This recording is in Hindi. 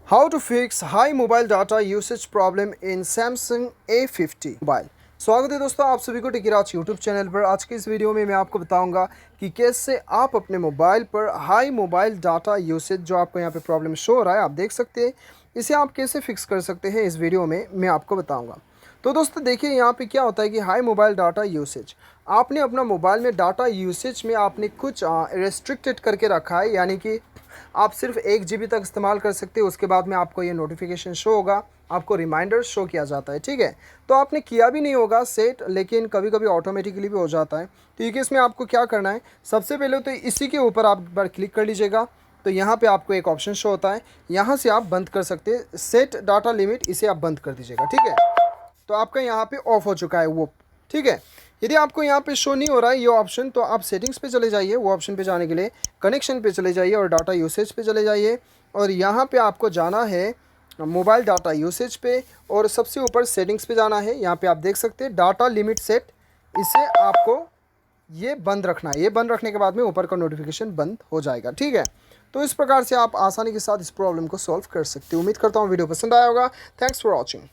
How to fix high mobile data usage problem in Samsung A50 mobile. स्वागत है दोस्तों आप सभी को टिकीराज यूट्यूब चैनल पर। आज की इस वीडियो में मैं आपको बताऊंगा कि कैसे आप अपने मोबाइल पर हाई मोबाइल डाटा यूसेज जो आपको यहाँ पे प्रॉब्लम शो हो रहा है, आप देख सकते हैं, इसे आप कैसे फिक्स कर सकते हैं। इस वीडियो में मैं आपको बताऊँगा। तो दोस्तों देखिए यहाँ पे क्या होता है कि हाई मोबाइल डाटा यूसेज, आपने अपना मोबाइल में डाटा यूसेज में आपने कुछ रेस्ट्रिक्टेड करके रखा है, यानी कि आप सिर्फ 1 GB तक इस्तेमाल कर सकते हो। उसके बाद में आपको ये नोटिफिकेशन शो होगा, आपको रिमाइंडर शो किया जाता है, ठीक है। तो आपने किया भी नहीं होगा सेट, लेकिन कभी कभी ऑटोमेटिकली भी हो जाता है। तो ये केस में आपको क्या करना है, सबसे पहले तो इसी के ऊपर आप एक बार क्लिक कर लीजिएगा। तो यहाँ पे आपको एक ऑप्शन शो होता है, यहाँ से आप बंद कर सकते हैं सेट डाटा लिमिट, इसे आप बंद कर दीजिएगा, ठीक है। तो आपका यहाँ पे ऑफ हो चुका है वो, ठीक है। यदि आपको यहाँ पे शो नहीं हो रहा है ये ऑप्शन, तो आप सेटिंग्स पे चले जाइए। वो ऑप्शन पे जाने के लिए कनेक्शन पे चले जाइए और डाटा यूसेज पे चले जाइए, और यहाँ पे आपको जाना है मोबाइल डाटा यूसेज पे, और सबसे ऊपर सेटिंग्स पे जाना है। यहाँ पे आप देख सकते हैं डाटा लिमिट सेट, इसे आपको ये बंद रखना है। ये बंद रखने के बाद में ऊपर का नोटिफिकेशन बंद हो जाएगा, ठीक है। तो इस प्रकार से आप आसानी के साथ इस प्रॉब्लम को सॉल्व कर सकते हो। उम्मीद करता हूँ वीडियो पसंद आया होगा। Thanks for watching.